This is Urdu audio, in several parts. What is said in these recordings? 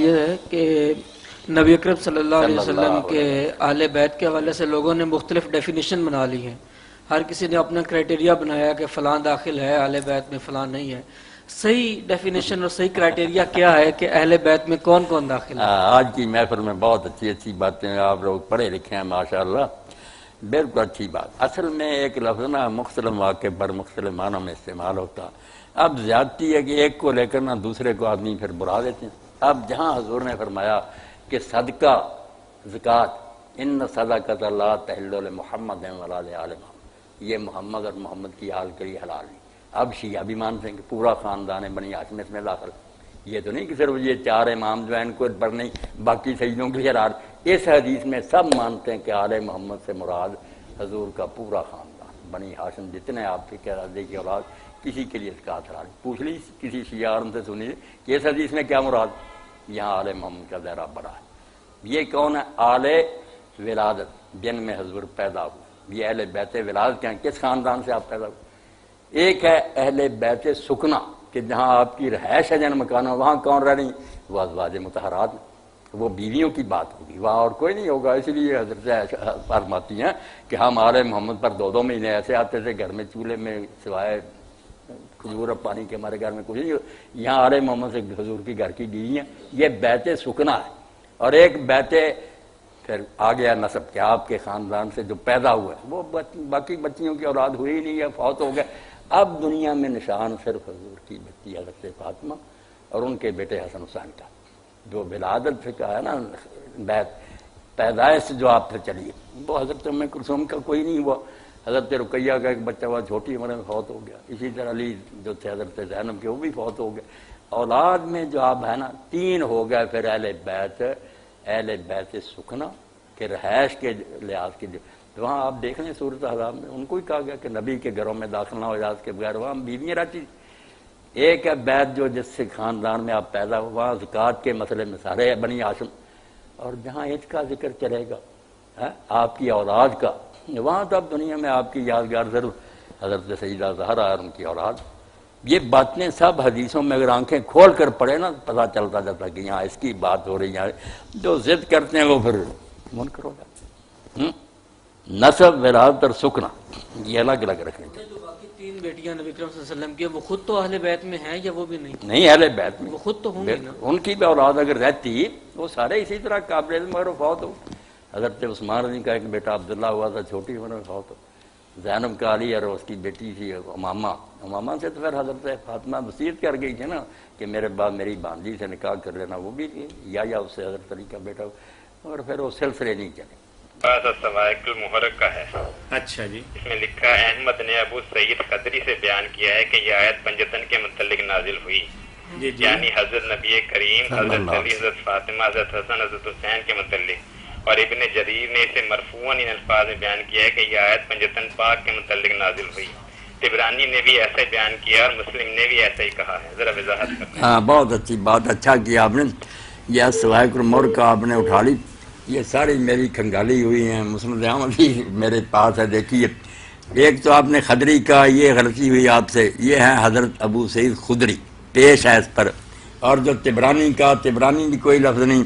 یہ ہے کہ نبی اکرم صلی اللہ علیہ وسلم کے اہل بیت کے حوالے سے لوگوں نے مختلف ڈیفینیشن بنا لی ہیں. ہر کسی نے اپنا کرائٹیریا بنایا کہ فلاں داخل ہے اہل بیت میں، فلاں نہیں ہے. صحیح ڈیفینیشن اور صحیح کرائٹیریا کیا ہے کہ اہل بیت میں کون کون داخل ہے؟ آج کی محفل میں بہت اچھی اچھی باتیں، آپ لوگ پڑھے لکھے ہیں ماشاءاللہ، بالکل اچھی بات. اصل میں ایک لفظ نا مختلف واقع پر مختلف معنوں میں استعمال ہوتا. اب زیادتی ہے کہ ایک کو لے کر نہ دوسرے کو آدمی پھر برا دیتے ہیں. اب جہاں حضور نے فرمایا کہ صدقہ زکوٰۃ ان صدقۃ لا تحل لمحمد ولا لآل محمد، یہ محمد اور محمد کی آل کے لیے حلال نہیں. اب شیعہ بھی مانتے ہیں کہ پورا خاندان بنی ہاشم اس میں داخل. یہ تو نہیں کہ صرف یہ چار امام جو ہیں ان کو پر نہیں، باقی سیدوں کے لیے حلال. اس حدیث میں سب مانتے ہیں کہ آل محمد سے مراد حضور کا پورا خاندان بنی ہاشم، جتنے آپ کے قیادی کی اولاد، کسی کے لیے زکوٰۃ حلال. پوچھ لی کسی شیعہ عالم سے سنی کہ اس حدیث میں کیا مراد؟ یہاں آل محمد کا دائرہ بڑا ہے. یہ کون ہے؟ آل ولادت، جن میں حضور پیدا ہوئے. یہ اہل بیت ولادت کے ہیں، کس خاندان سے آپ پیدا ہوئے. ایک ہے اہل بیت سکنا، کہ جہاں آپ کی رہائش ہے جن مکانوں، وہاں کون رہ رہی؟ وہ ازواج مطہرات، وہ بیویوں کی بات ہوگی، وہاں اور کوئی نہیں ہوگا. اس لیے حضرت فرماتی ہیں کہ ہم آل محمد پر 2 مہینے ایسے آتے تھے گھر میں، چولہے میں سوائے کھجور اور پانی کے ہمارے گھر میں کچھ نہیں. یہاں آل محمد سے حضور کی گھر کی بیوی ہیں. یہ بیت سکنا ہے. اور ایک بیت پھر آ گیا نسب، کہ آپ کے خاندان سے جو پیدا ہوا ہے وہ باقی بچیوں کی اولاد ہوئی نہیں ہے، فوت ہو گئے. اب دنیا میں نشان صرف حضور کی بچی حضرت فاطمہ اور ان کے بیٹے حسن حسین کا. جو ولادت کا ہے نا بیت، پیدائش جو آپ پھر چلیے، وہ حضرت ام کلثوم کا کوئی نہیں ہوا. حضرت رقیہ کا ایک بچہ ہوا، چھوٹی عمر میں فوت ہو گیا. اسی طرح علی جو تھے حضرت زینب کے، وہ بھی فوت ہو گئے. اولاد میں جو آپ ہے نا 3 ہو گئے. پھر اہل بیت سکنا کہ رہائش کے لحاظ کے وہاں آپ دیکھ لیں صورت حالات میں ان کو ہی کہا گیا کہ نبی کے گھروں میں داخل نہ ہو اجازت کے بغیر، وہاں بیویاں رہتی. ایک ہے بیت جو جس سے خاندان میں آپ پیدا ہو، وہاں زکوٰۃ کے مسئلے میں سارے بنی ہاشم. اور جہاں عید کا ذکر چلے گا آپ کی اولاد کا، وہاں تو اب دنیا میں آپ کی یادگار ضرور حضرت سیدہ زہرا اور ان کی اولاد. یہ باتیں سب حدیثوں میں اگر آنکھیں کھول کر پڑھے نا پتہ چلتا جاتا کہ یہاں اس کی بات ہو رہی ہے. جو ضد کرتے ہیں وہ پھر منکر ہو جاتے. نسب، ولادت اور سکنا یہ الگ الگ رکھیں. جو باقی 3 بیٹیاں نبی اکرم صلی اللہ علیہ وسلم کی، وہ خود تو اہل بیت میں ہیں یا وہ بھی نہیں؟ نہیں، اہل بیت میں وہ خود تو ہوں گے نا. ان کی بھی اولاد اگر رہتی وہ سارے اسی طرح قابل مگر فوت ہو. حضرت عثمان رضی کا ایک بیٹا عبداللہ ہوا تھا، چھوٹی عمر میں فوت ہو. زینب کا علی اور اس کی بیٹی تھی امامہ سے تو پھر حضرت فاطمہ وصیت کر گئی تھی نا کہ میرے بعد میری بھانجی سے نکاح کر لینا. وہ بھی یا اس سے حضرت علی کا بیٹا، اور پھر وہ سلسلے نہیں چلے. سوائق المحرق کا ہے. اچھا جی. اس میں لکھا ہے احمد نے ابو سعید قدری سے بیان کیا ہے کہ یہ آیت پنجتن کے متعلق نازل ہوئی. جی جی. یعنی حضرت نبی کریم، حضرت علی، حضرت فاطمہ، حضرت حسن، حضرت حسین کے متعلق. اور ابن جریر نے اسے مرفوعاً ان الفاظ میں بیان کیا ہے کہ یہ آیت پنجتن پاک کے متعلق نازل ہوئی. طبرانی نے بھی ایسے بیان کیا اور مسلم نے بھی ایسا ہی کہا ہے. ذرا وضاحت کریں. ہاں، بہت اچھی بات، اچھا کیا آپ نے. یہ سوائق المحرق کا آپ نے اٹھا لی. یہ ساری میری کھنگالی ہوئی ہیں، مسند احمد بھی میرے پاس ہے. دیکھیے، ایک تو آپ نے خدری کا، یہ غلطی ہوئی آپ سے. یہ ہے حضرت ابو سعید خدری، پیش ہے اس پر. اور جو طبرانی کا، طبرانی بھی کوئی لفظ نہیں.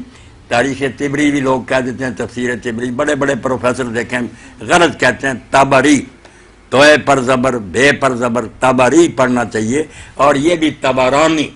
تاریخ طبری بھی لوگ کہہ دیتے ہیں، تفسیر طبری بڑے بڑے پروفیسر دیکھیں غلط کہتے ہیں. تبری، توئے پر زبر، بے پر زبر، تبری پڑھنا چاہیے. اور یہ بھی تبرانی،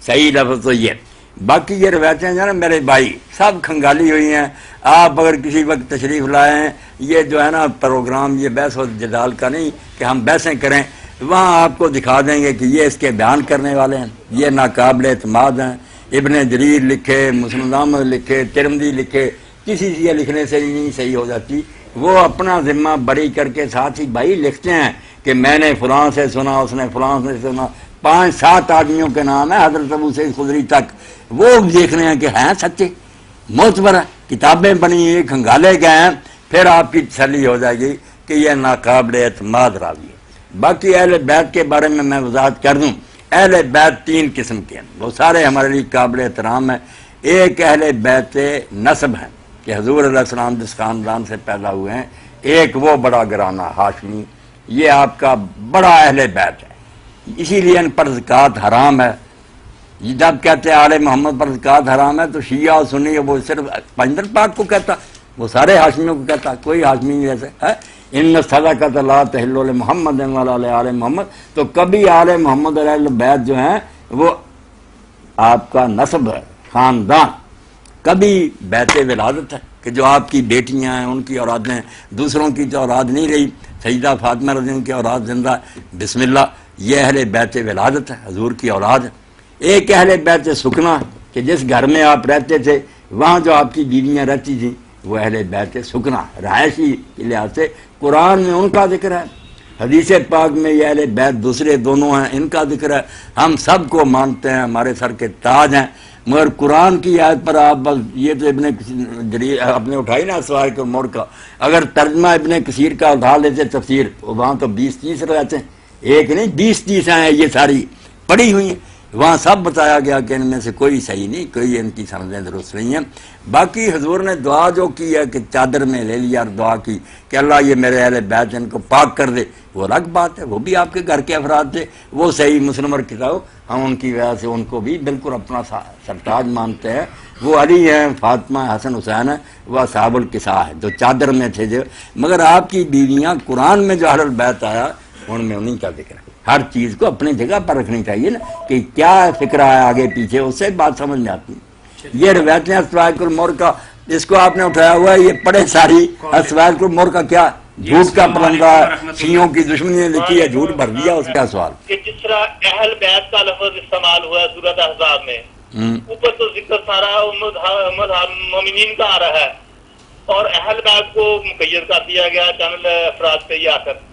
صحیح لفظ تو یہ. باقی یہ روایتیں جو ہے نا میرے بھائی سب کھنگالی ہوئی ہیں. آپ اگر کسی وقت تشریف لائے ہیں، یہ جو ہے نا پروگرام یہ بحث و جدال کا نہیں کہ ہم بحثیں کریں. وہاں آپ کو دکھا دیں گے کہ یہ اس کے بیان کرنے والے ہیں، یہ ناقابل اعتماد ہیں. ابن جریر لکھے، مسند احمد لکھے، ترمذی لکھے، کسی سے یہ لکھنے سے نہیں صحیح ہو جاتی. وہ اپنا ذمہ بری کر کے ساتھ ہی بھائی لکھتے ہیں کہ میں نے فلاں سے سنا، اس نے فلاں سے سنا. 5-7 آدمیوں کے نام ہے حضرت ابو سعید خدری تک. وہ دیکھ رہے ہیں کہ ہیں سچے، معتبر ہیں، کتابیں بنی ہوئی، کھنگالے گئے ہیں. پھر آپ کی تسلی ہو جائے گی کہ یہ ناقابل اعتماد راوی ہے. باقی اہل بیت کے بارے میں وضاحت کر دوں. اہل بیت 3 قسم کے ہیں، وہ سارے ہمارے لیے قابل احترام ہیں. ایک اہل بیت نسب ہیں کہ حضور علیہ السلام جس خاندان سے پیدا ہوئے ہیں. ایک وہ بڑا گھرانہ ہاشمی، یہ آپ کا بڑا اہل بیت ہے، اسی لیے ان پر زکوٰۃ حرام ہے. جب کہتے ہیں آل محمد پر زکوٰۃ حرام ہے تو شیعہ اور سنی وہ صرف پیغمبر پاک کو کہتا، وہ سارے ہاشمیوں کو کہتا، کوئی ہاشمی نہیں جیسے ہے ان صدقۃ لا تحل لمحمد ولا آل محمد، تو کبھی آل محمد علیہ البیت جو ہیں وہ آپ کا نسب ہے، خاندان، کبھی بیت ولادت ہے کہ جو آپ کی بیٹیاں ہیں ان کی اولادیں، دوسروں کی تو اولاد نہیں رہی، سیدہ فاطمہ رضی اللہ عنہا کی اولاد زندہ ہے، بسم اللہ، یہ اہل بیت ولادت ہے، حضور کی اولاد ہے۔ ایک اہل بیت سکنا کہ جس گھر میں آپ رہتے تھے وہاں جو آپ کی بیویاں رہتی تھیں وہ اہل بیت سکنا، رہائشی کے لحاظ سے قرآن میں ان کا ذکر ہے، حدیث پاک میں یہ اہل بیت دوسرے دونوں ہیں ان کا ذکر ہے، ہم سب کو مانتے ہیں، ہمارے سر کے تاج ہیں، مگر قرآن کی آیت پر آپ بس یہ تو ابن جریر اپنے اٹھائی نا سوائے کے مور کا، اگر ترجمہ ابن کثیر کا اٹھا لیتے تفسیر وہاں تو 20-30 رہتے ہیں، ایک نہیں 20-30 ہیں، یہ ساری پڑھی ہوئی ہیں، وہاں سب بتایا گیا کہ ان میں سے کوئی صحیح نہیں، کوئی ان کی سمجھیں درست نہیں ہیں۔ باقی حضور نے دعا جو کی ہے کہ چادر میں لے لیا اور دعا کی کہ اللہ یہ میرے اہل بیت ان کو پاک کر دے، وہ الگ بات ہے، وہ بھی آپ کے گھر کے افراد تھے، وہ صحیح مسلم اور کتاب، ہم ان کی وجہ سے ان کو بھی بالکل اپنا سرتاج مانتے ہیں، وہ علی ہیں، فاطمہ، حسن حسین ہیں، وہ اصحاب الکساء ہے جو چادر میں تھے جو، مگر آپ کی بیویاں قرآن میں جو اہل البیت آیا ان میں انہیں کا ذکر ہے۔ ہر چیز کو اپنی جگہ پر رکھنی چاہیے نا کہ کیا فکر ہے آگے پیچھے، اس سے بات سمجھ میں آتی ہے۔ یہ روایتیں اسواق المور کا اس کو آپ نے اٹھایا ہوا ہے، یہ پڑھے ساری، اسواق المور کا کیا جھوٹ کا پرندہ ہے، شیعوں کی دشمنی نے لکھی ہے، جھوٹ بھر دیا، اس کا سوال کہ جس طرح اہل بیت کا لفظ استعمال ہوا ہے سورۃ احزاب میں، اوپر تو ذکر سارا مومنین کا آ رہا ہے اور اہل بیت کو مقید کر دیا گیا چند افراد پہ یہ آ کر،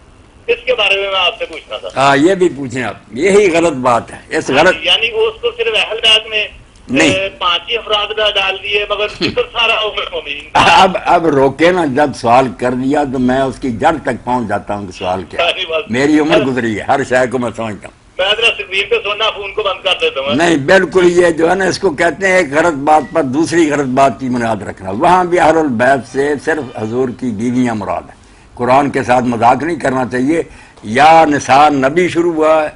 اس کے بارے میں آپ سے پوچھنا تھا۔ ہاں یہ بھی پوچھیں آپ، یہی غلط بات ہے، اس غلط یعنی اس کو صرف اہل بیت میں نہیں 5 ہی افراد کا ڈال دیے مگر ذکر سارا مومنین کا۔ اب روکے نا، جب سوال کر دیا تو میں اس کی جڑ تک پہنچ جاتا ہوں کہ سوال کیا، میری عمر گزری ہے، ہر شے کو میں سمجھتا ہوں۔ میں ذرا اسکرین پہ سننا، فون کو بند کر دیتا ہوں۔ نہیں بالکل، یہ جو ہے نا اس کو کہتے ہیں ایک غلط بات پر دوسری غلط بات کی بنیاد رکھنا، وہاں بھی اہل البیت سے صرف حضور کی بیویاں مراد ہیں، قرآن کے ساتھ مذاق نہیں کرنا چاہیے۔ یا نثار نبی شروع ہوا ہے،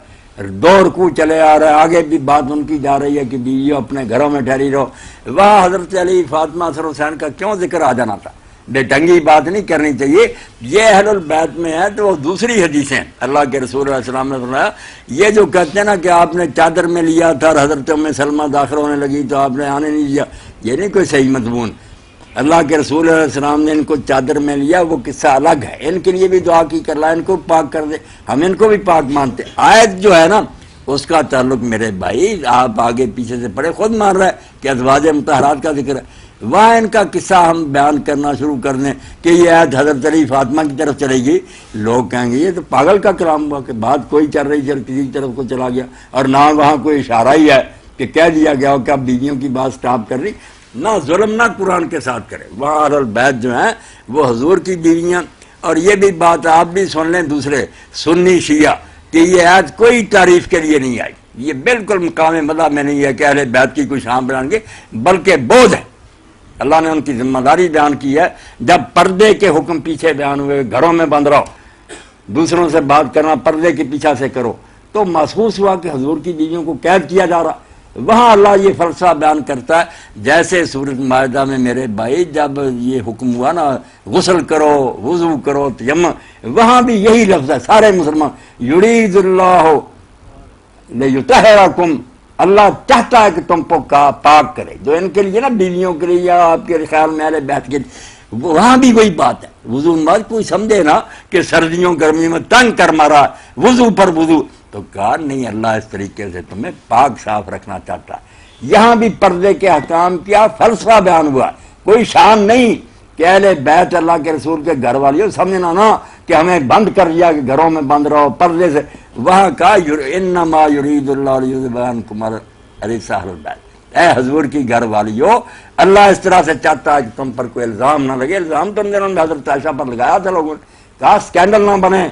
2 رکوع چلے آ رہا ہے، آگے بھی بات ان کی جا رہی ہے کہ بیویوں اپنے گھروں میں ٹھہری رہو، وہاں حضرت علی، فاطمہ، حسن حسین کا کیوں ذکر آ جانا تھا؟ بے ڈنگی بات نہیں کرنی چاہیے۔ یہ اہل البیت میں ہے تو وہ دوسری حدیثیں اللہ کے رسول علیہ السلام نے فرمایا، یہ جو کہتے ہیں نا کہ آپ نے چادر میں لیا تھا اور حضرت ام سلمہ داخل ہونے لگی تو آپ نے آنے نہیں دیا، یہ نہیں کوئی صحیح مضمون۔ اللہ کے رسول علیہ السلام نے ان کو چادر میں لیا، وہ قصہ الگ ہے، ان کے لیے بھی دعا کی کہ اللہ ان کو پاک کر دے، ہم ان کو بھی پاک مانتے۔ آیت جو ہے نا اس کا تعلق میرے بھائی آپ آگے پیچھے سے پڑھے، خود مان رہا ہے کہ ازواج مطہرات کا ذکر ہے، وہاں ان کا قصہ ہم بیان کرنا شروع کر دیں کہ یہ آیت حضرت علی فاطمہ کی طرف چلے گی، لوگ کہیں گے یہ تو پاگل کا کلام ہوا کہ بات کوئی چل رہی چل کسی طرف کو چلا گیا، اور نہ وہاں کوئی اشارہ ہی ہے کہ کہہ دیا گیا ہو کہ اب بیویوں کی بات سٹاپ کر رہی، نہ ظلم نہ قرآن کے ساتھ کرے۔ وہاں اہل البیت جو ہیں وہ حضور کی بیویاں، اور یہ بھی بات آپ بھی سن لیں دوسرے سنی شیعہ کہ یہ آیت کوئی تعریف کے لیے نہیں آئی، یہ بالکل مقام مدح میں نہیں ہے کہ اہل بیت کی کوئی شان بیان کی، بلکہ بوجھ ہے، اللہ نے ان کی ذمہ داری بیان کی ہے۔ جب پردے کے حکم پیچھے بیان ہوئے، گھروں میں بند رہو، دوسروں سے بات کرنا پردے کے پیچھے سے کرو، تو محسوس ہوا کہ حضور کی بیویوں کو قید کیا جا رہا، وہاں اللہ یہ فلسفہ بیان کرتا ہے جیسے سورۃ مائدہ میں میرے بھائی جب یہ حکم ہوا نا غسل کرو، وضو کرو، تیمم، وہاں بھی یہی لفظ ہے، سارے مسلمان یرید اللہ لیطہرکم، اللہ چاہتا ہے کہ تم کو پاک کرے، جو ان کے لیے نا بیویوں کے لیے یا آپ کے خیال میں اہل بیت کے لیے، وہاں بھی وہی بات ہے۔ وضو بعد کوئی سمجھے نا کہ سردیوں گرمیوں میں تنگ کر مارا وضو پر وضو، تو کہا نہیں اللہ اس طریقے سے تمہیں پاک صاف رکھنا چاہتا ہے۔ یہاں بھی پردے کے احکام کیا فلسفہ بیان ہوا، کوئی شان نہیں کہ اہل بیت اللہ کے رسول کے گھر والیوں سمجھنا نا کہ ہمیں بند کر دیا کہ گھروں میں بند رہو پردے سے، وہاں کہا انما یرید اللہ لیذھب عنکم الرجس اہل البیت، اے حضور کی گھر والیو اللہ اس طرح سے چاہتا ہے کہ تم پر کوئی الزام نہ لگے، الزام تم دنوں میں حضرت عائشہ پر لگایا تھا لوگوں نے، کہا سکینڈل نہ بنے،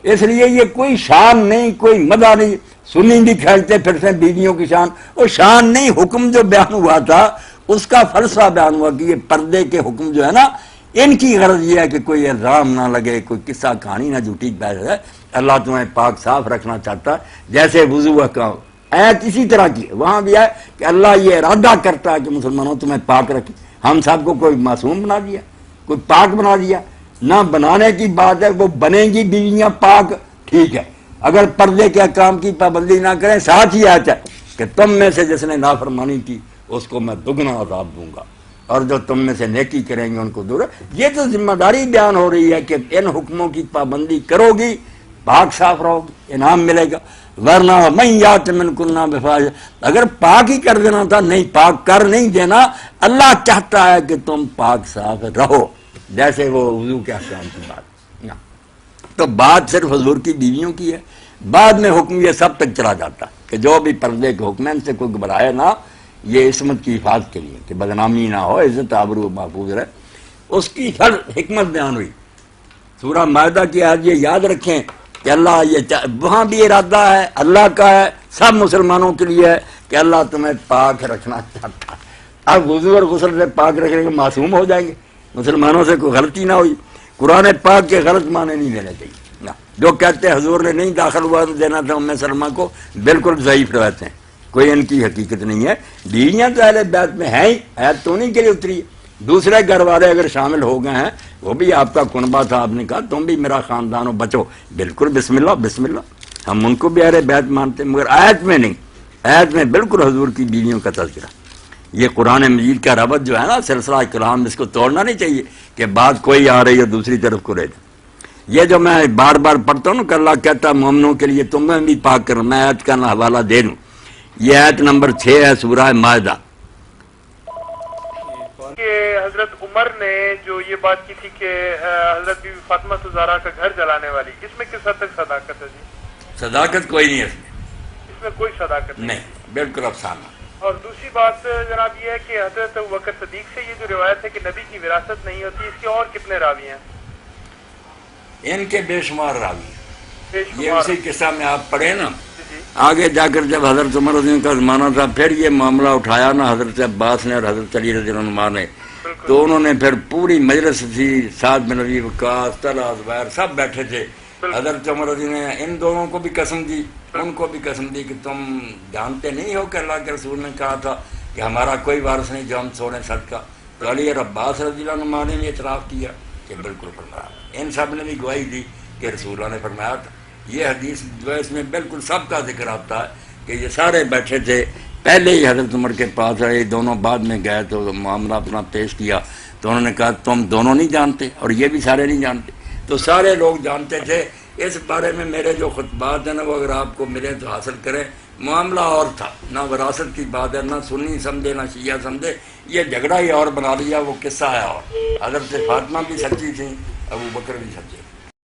اس لیے یہ کوئی شان نہیں، کوئی مدح نہیں، سنی بھی کھیلتے پھرتے بیویوں کی شان، وہ شان نہیں، حکم جو بیان ہوا تھا اس کا فلسفہ بیان ہوا کہ یہ پردے کے حکم جو ہے نا ان کی غرض یہ ہے کہ کوئی الزام نہ لگے، کوئی قصہ کہانی نہ جھوٹی پیدا ہے، اللہ تمہیں پاک صاف رکھنا چاہتا ہے، جیسے وضو کا آیت اسی طرح کی ہے، وہاں بھی ہے کہ اللہ یہ ارادہ کرتا ہے کہ مسلمانوں تمہیں پاک رکھے. ہم سب کو کوئی معصوم بنا دیا، کوئی پاک بنا دیا؟ نہ بنانے کی بات ہے، وہ بنیں گی بیویاں پاک، ٹھیک ہے، اگر پردے کے احکام کی پابندی نہ کریں. ساتھ ہی آتا ہے کہ تم میں سے جس نے نافرمانی کی اس کو میں دگنا عذاب دوں گا، اور جو تم میں سے نیکی کریں گے ان کو دور. یہ تو ذمہ داری بیان ہو رہی ہے کہ ان حکموں کی پابندی کرو گی، پاک صاف رہو گی، انعام ملے گا. ورنہ من یات منکن بفاحشۃ، اگر پاک ہی کر دینا تھا، نہیں پاک کر نہیں دینا. اللہ چاہتا ہے کہ تم پاک صاف رہو، جیسے وہ وضو کے احکام کی بات. تو بات صرف حضور کی بیویوں کی ہے، بعد میں حکم یہ سب تک چلا جاتا کہ جو بھی پردے کے حکم ان سے کوئی گھبرائے نہ، یہ عصمت کی حفاظت کے لیے کہ بدنامی نہ ہو، عزت آبرو محفوظ رہے. اس کی ہر حکمت بیان ہوئی. سورہ مائدہ کی آیت یہ یاد رکھیں کہ اللہ وہاں بھی ارادہ ہے اللہ کا ہے، سب مسلمانوں کے لیے ہے کہ اللہ تمہیں پاک رکھنا چاہتا ہے. اب وضو اور غسل سے پاک رکھنے کے معصوم ہو جائیں گے، مسلمانوں سے کوئی غلطی نہ ہوئی. قرآن پاک کے غلط معنی نہیں لینے چاہیے. جو کہتے ہیں حضور نے نہیں داخل ہوا دینا تھا ام سلمہ کو، بالکل ضعیف روایتیں ہیں، کوئی ان کی حقیقت نہیں ہے. بیویاں تو اہل بیت میں ہیں ہی، آیت تو نہیں کے لیے اتری ہے. دوسرے گھر والے اگر شامل ہو گئے ہیں، وہ بھی آپ کا کنبہ تھا، آپ نے کہا تم بھی میرا خاندان ہو، بچو، بالکل بسم اللہ بسم اللہ، ہم ان کو بھی اہل بیت مانتے ہیں، مگر آیت میں نہیں. آیت میں بالکل حضور کی بیویوں کا تذکرہ. یہ قرآن مجید کا ربط جو ہے نا، سلسلہ کلام، اس کو توڑنا نہیں چاہیے کہ بات کوئی آ رہی ہے دوسری طرف کو لے دیں. یہ جو میں بار بار پڑھتا ہوں نا کہ اللہ کہتا ہے مومنوں کے لیے تمہیں بھی پاک کرنا، میں آیت کا حوالہ دے دوں. یہ آیت نمبر 6 ہے سورہ مائدہ. کہ حضرت عمر نے جو یہ بات کی تھی کہ حضرت بی بی فاطمہ زہرا کا گھر جلانے والی، اس میں کس حد تک صداقت ہے جی؟ صداقت کوئی نہیں ہے اس میں کوئی صداقت نہیں، بالکل افسانہ. اور دوسری بات جناب یہ ہے کہ حضرت ابوبکر صدیق سے یہ جو روایت ہے کہ نبی کی وراثت نہیں ہوتی، اس کے اور کتنے راوی ہیں؟ ان کے بے شمار راوی ہیں. بے یہ شمار. اسی قصہ میں آپ پڑھیں نا، جی آگے جا کر جب حضرت عمر رضی اللہ عنہ کا زمانہ تھا، پھر یہ معاملہ اٹھایا نا حضرت عباس نے اور حضرت علی رضی اللہ عنہ نے، تو انہوں نے پھر پوری مجلس تھی، سعد بن ابی وقاص، طلحہ، زبیر، سب بیٹھے تھے. حضرت عمر رضی نے ان دونوں کو بھی قسم دی، ان کو بھی قسم دی کہ تم جانتے نہیں ہو کہ اللہ کے رسول نے کہا تھا کہ ہمارا کوئی وارث نہیں جو ہم چھوڑیں صدقہ. تو علی اور عباس رضی اللہ عنہ نے بھی اعتراف کیا کہ بالکل فرمایا. ان سب نے بھی گواہی دی کہ رسول اللہ نے فرمایا تھا. یہ حدیث جو ہے اس میں بالکل سب کا ذکر آتا ہے کہ یہ سارے بیٹھے تھے. پہلے ہی حضرت عمر کے پاس آئے، دونوں بعد میں گئے تو معاملہ اپنا پیش کیا، تو انہوں نے کہا تم دونوں نہیں جانتے، اور یہ بھی سارے نہیں جانتے. تو سارے لوگ جانتے تھے. اس بارے میں میرے جو خطبات ہیں نا، وہ اگر آپ کو ملے تو حاصل کریں. معاملہ اور تھا، نہ وراثت کی بات ہے، نہ سنی سمجھے نہ شیعہ سمجھے، یہ جھگڑا ہی اور بنا لیا، وہ قصہ ہے. اور حضرت فاطمہ بھی سچی تھیں، ابو بکر بھی سچے.